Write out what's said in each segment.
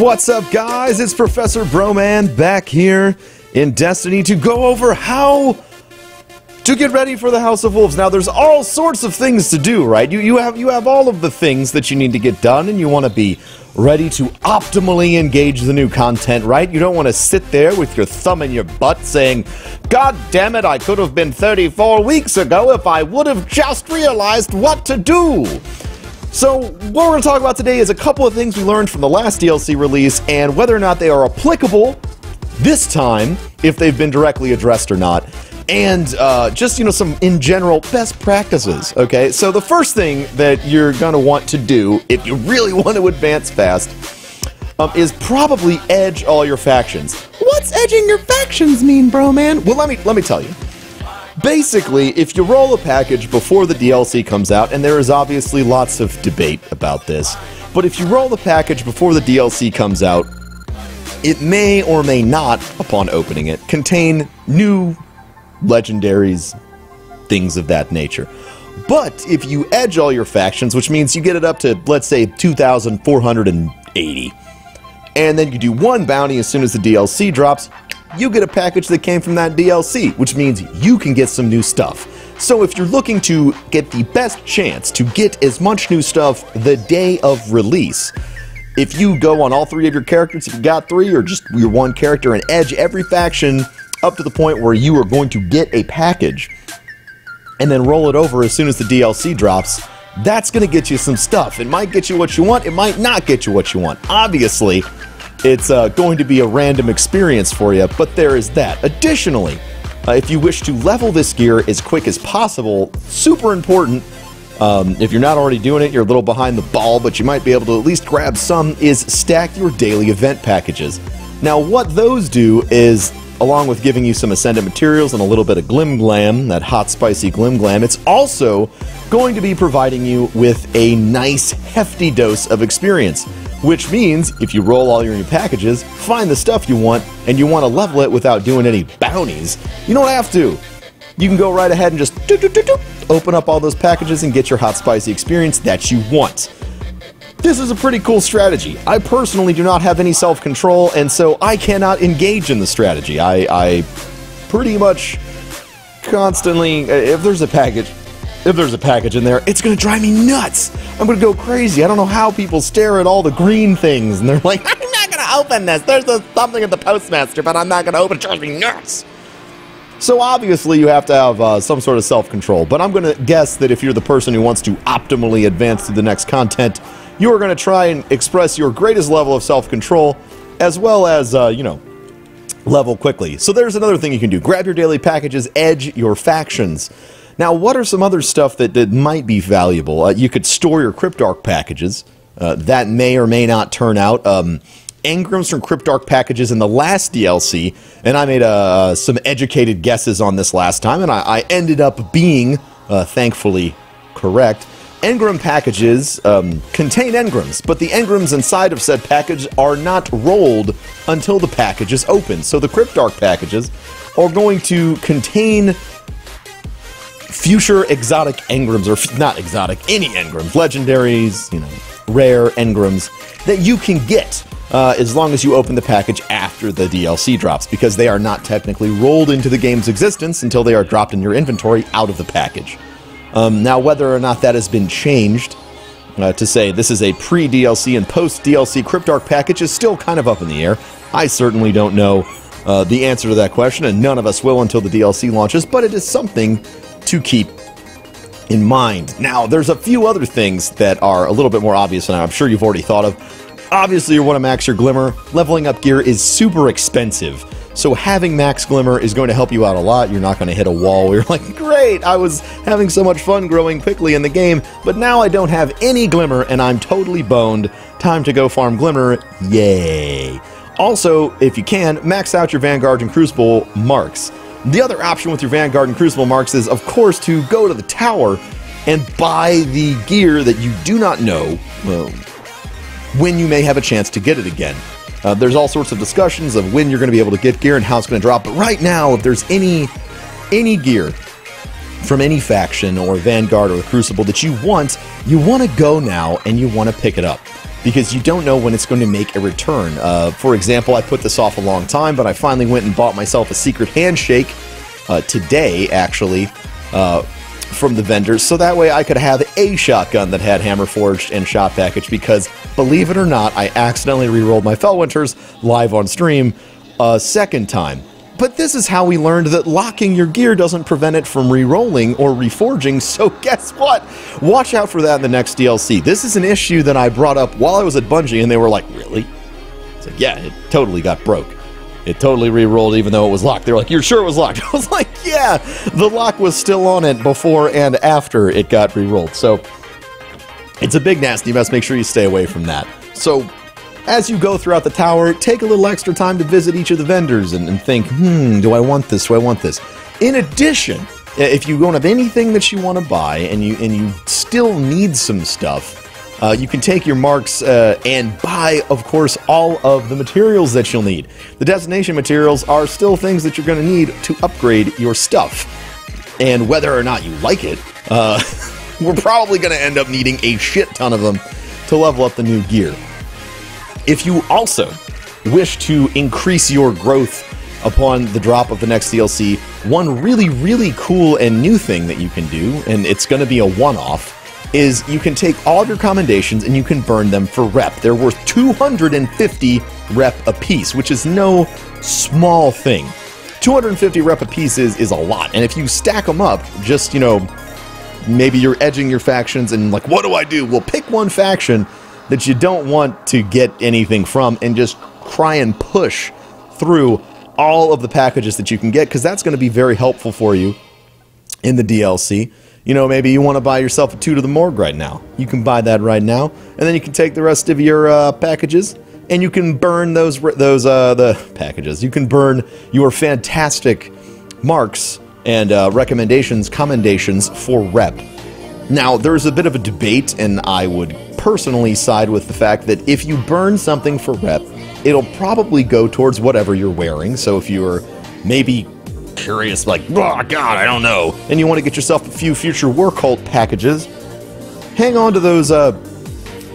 What's up, guys? It's ProfessorBroman back here in Destiny to go over how to get ready for the House of Wolves. Now, there's all sorts of things to do, right? You have all of the things that you need to get done, and you want to be ready to optimally engage the new content, right? You don't want to sit there with your thumb in your butt saying, "God damn it, I could have been 34 weeks ago if I would have just realized what to do." So, what we're going to talk about today is a couple of things we learned from the last DLC release and whether or not they are applicable this time, if they've been directly addressed or not. And just, some, in general, best practices, okay? So the first thing that you're going to want to do, if you really want to advance fast, is probably edge all your factions. What's edging your factions mean, bro, man? Well, let me tell you. Basically, if you roll a package before the DLC comes out, and there is obviously lots of debate about this, but if you roll the package before the DLC comes out, it may or may not, upon opening it, contain new legendaries, things of that nature. But if you edge all your factions, which means you get it up to, let's say, 2,480, and then you do one bounty as soon as the DLC drops, you get a package that came from that DLC, which means you can get some new stuff. So if you're looking to get the best chance to get as much new stuff the day of release, if you go on all three of your characters, if you got three, or just your one character, and edge every faction up to the point where you are going to get a package, and then roll it over as soon as the DLC drops, that's going to get you some stuff. It might get you what you want, it might not get you what you want. Obviously, it's going to be a random experience for you, but there is that. Additionally, if you wish to level this gear as quick as possible, super important, if you're not already doing it, you're a little behind the ball, but you might be able to at least grab some, is stack your daily event packages. Now, what those do is, along with giving you some Ascendant materials and a little bit of Glim Glam, that hot, spicy Glim Glam, it's also going to be providing you with a nice, hefty dose of experience. Which means, if you roll all your new packages, find the stuff you want, and you want to level it without doing any bounties, you don't have to. You can go right ahead and just open up all those packages and get your hot, spicy experience that you want. This is a pretty cool strategy. I personally do not have any self-control, and so I cannot engage in the strategy. I pretty much constantly, if there's a package in there, it's gonna drive me nuts. I'm gonna go crazy. I don't know how people stare at all the green things, and they're like, "I'm not gonna open this. There's something at the postmaster, but I'm not gonna open it. It drives me nuts." So obviously you have to have some sort of self-control, but I'm gonna guess that if you're the person who wants to optimally advance to the next content, you are going to try and express your greatest level of self-control, as well as, level quickly. So there's another thing you can do. Grab your daily packages, edge your factions. Now, what are some other stuff that might be valuable? You could store your Cryptarch packages. That may or may not turn out. Engrams from Cryptarch packages in the last DLC, and I made some educated guesses on this last time, and I ended up being, thankfully, correct. Engram packages contain engrams, but the engrams inside of said package are not rolled until the package is open. So the Cryptarch packages are going to contain future exotic engrams, or not exotic, any engrams, legendaries, rare engrams that you can get as long as you open the package after the DLC drops, because they are not technically rolled into the game's existence until they are dropped in your inventory out of the package. Now, whether or not that has been changed to say this is a pre-DLC and post-DLC Cryptarch package is still kind of up in the air. I certainly don't know the answer to that question, and none of us will until the DLC launches, but it is something to keep in mind. Now, there's a few other things that are a little bit more obvious, and I'm sure you've already thought of. Obviously, you want to max your Glimmer. Leveling up gear is super expensive. So having max Glimmer is going to help you out a lot. You're not going to hit a wall where you're like, great, I was having so much fun growing quickly in the game, but now I don't have any Glimmer and I'm totally boned. Time to go farm Glimmer. Yay. Also, if you can, max out your Vanguard and Crucible marks. The other option with your Vanguard and Crucible marks is, of course, to go to the tower and buy the gear that you do not know when you may have a chance to get it again. There's all sorts of discussions of when you're going to be able to get gear and how it's going to drop, but right now, if there's any gear from any faction or Vanguard or Crucible that you want to go now and you want to pick it up. because you don't know when it's going to make a return. For example, I put this off a long time, but I finally went and bought myself a secret handshake today, actually, from the vendors, so that way I could have a shotgun that had hammer forged and shot package, because, believe it or not, I accidentally re-rolled my Felwinters live on stream a second time. But this is how we learned that locking your gear doesn't prevent it from re-rolling or reforging, so guess what? Watch out for that in the next DLC. This is an issue that I brought up while I was at Bungie, and they were like, really? It's like, yeah, it totally got broke. It totally re-rolled even though it was locked. They were like, you're sure it was locked? I was like, yeah, the lock was still on it before and after it got re-rolled. So it's a big nasty mess. Make sure you stay away from that. So as you go throughout the tower, take a little extra time to visit each of the vendors and think, do I want this? Do I want this? In addition, if you don't have anything that you want to buy and you still need some stuff, you can take your marks and buy, of course, all of the materials that you'll need. The destination materials are still things that you're going to need to upgrade your stuff. And whether or not you like it, we're probably going to end up needing a shit ton of them to level up the new gear. If you also wish to increase your growth upon the drop of the next DLC, one really, really cool and new thing that you can do, and it's going to be a one-off, is you can take all of your commendations and you can burn them for rep. They're worth 250 rep apiece, which is no small thing. 250 rep apiece is a lot, and if you stack them up, just, you know, maybe you're edging your factions and like, what do I do? Well, pick one faction that you don't want to get anything from and just try and push through all of the packages that you can get, because that's going to be very helpful for you in the DLC. You know, maybe you want to buy yourself a 2 to the Morgue right now. You can buy that right now, and then you can take the rest of your packages, and you can burn the packages. You can burn your fantastic marks and recommendations, commendations for rep. Now, there's a bit of a debate, and I would personally side with the fact that if you burn something for rep, it'll probably go towards whatever you're wearing. So if you're maybe curious, like, oh god, I don't know, and you want to get yourself a few future war cult packages, hang on to those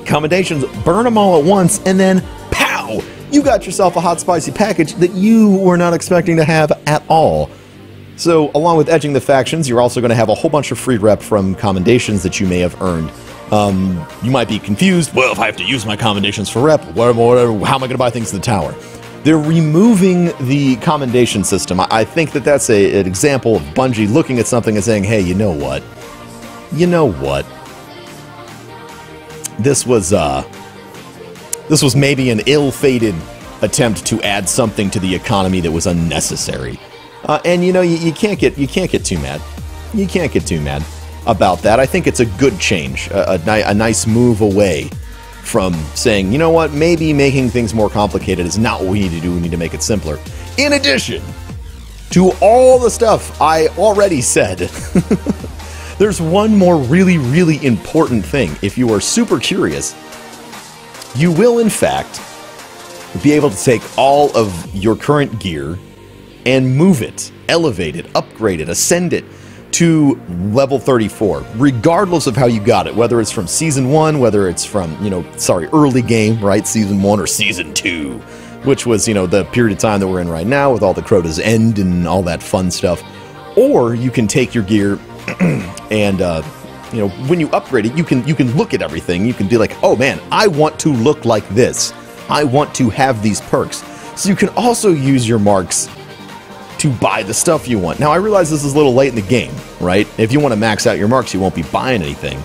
commendations, burn them all at once, and then pow, you got yourself a hot spicy package that you were not expecting to have at all. So along with edging the factions, you're also going to have a whole bunch of free rep from commendations that you may have earned. You might be confused, well, if I have to use my commendations for rep, whatever, how am I going to buy things in the tower? They're removing the commendation system. I think that that's an example of Bungie looking at something and saying, hey, you know what? You know what? This was maybe an ill-fated attempt to add something to the economy that was unnecessary. And you know, you can't get too mad. You can't get too mad about that. I think it's a good change, a nice move away from saying, you know what, maybe making things more complicated is not what we need to do, we need to make it simpler. In addition to all the stuff I already said, there's one more really, really important thing. If you are super curious, you will in fact be able to take all of your current gear and move it, elevate it, upgrade it, ascend it to level 34, regardless of how you got it, whether it's from Season 1, whether it's from, early game, right, Season 1 or Season 2, which was, the period of time that we're in right now with all the Crota's End and all that fun stuff. Or you can take your gear and, when you upgrade it, you can look at everything. You can be like, oh man, I want to look like this. I want to have these perks. So you can also use your marks to buy the stuff you want. Now, I realize this is a little late in the game, right? If you want to max out your marks, you won't be buying anything.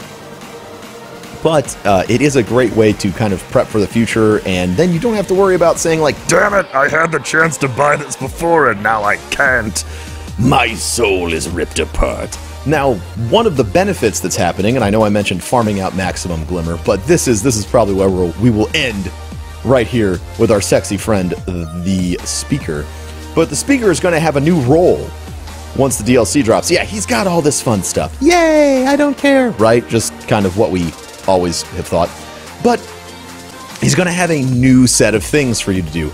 But it is a great way to kind of prep for the future, and then you don't have to worry about saying like, damn it, I had the chance to buy this before and now I can't. My soul is ripped apart. Now, one of the benefits that's happening, and I know I mentioned farming out Maximum Glimmer, but this is probably where we will end right here with our sexy friend, the Speaker. But the Speaker is going to have a new role once the DLC drops. Yeah, he's got all this fun stuff. Yay, I don't care. Right? Just kind of what we always have thought. But he's going to have a new set of things for you to do.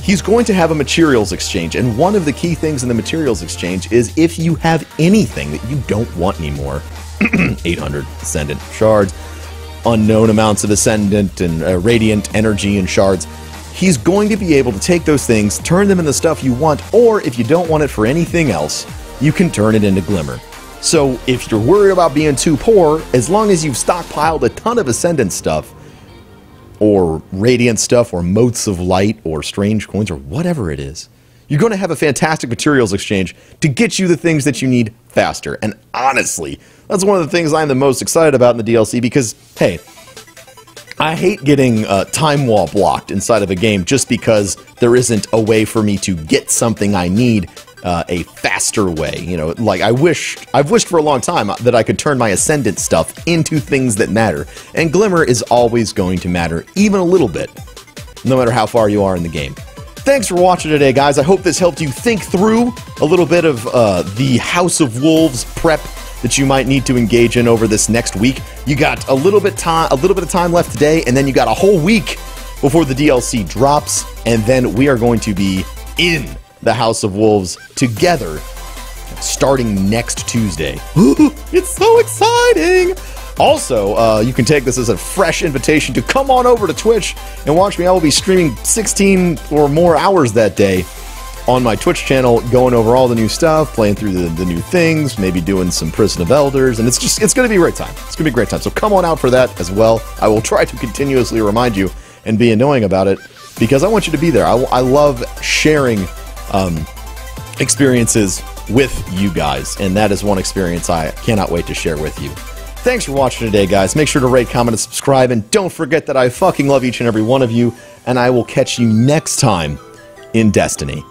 He's going to have a materials exchange. And one of the key things in the materials exchange is if you have anything that you don't want anymore, 800 Ascendant Shards, unknown amounts of Ascendant and Radiant energy and shards, he's going to be able to take those things, turn them into stuff you want, or if you don't want it for anything else, you can turn it into Glimmer. So if you're worried about being too poor, as long as you've stockpiled a ton of Ascendant stuff, or Radiant stuff, or Motes of Light, or Strange Coins, or whatever it is, you're going to have a fantastic materials exchange to get you the things that you need faster. And honestly, that's one of the things I'm the most excited about in the DLC because, hey, I hate getting time wall blocked inside of a game just because there isn't a way for me to get something I need a faster way. You know, like I've wished for a long time that I could turn my Ascendant stuff into things that matter. And Glimmer is always going to matter, even a little bit, no matter how far you are in the game. Thanks for watching today, guys. I hope this helped you think through a little bit of the House of Wolves prep that you might need to engage in over this next week. You got a little bit of time left today, and then you got a whole week before the DLC drops, and then we are going to be in the House of Wolves together starting next Tuesday. It's so exciting! Also, you can take this as a fresh invitation to come on over to Twitch and watch me. I will be streaming 16 or more hours that day on my Twitch channel, going over all the new stuff, playing through the new things, maybe doing some Prison of Elders, and it's going to be a great time. It's going to be a great time. So come on out for that as well. I will try to continuously remind you and be annoying about it because I want you to be there. I love sharing experiences with you guys, and that is one experience I cannot wait to share with you. Thanks for watching today, guys. Make sure to rate, comment, and subscribe, and don't forget that I fucking love each and every one of you, and I will catch you next time in Destiny.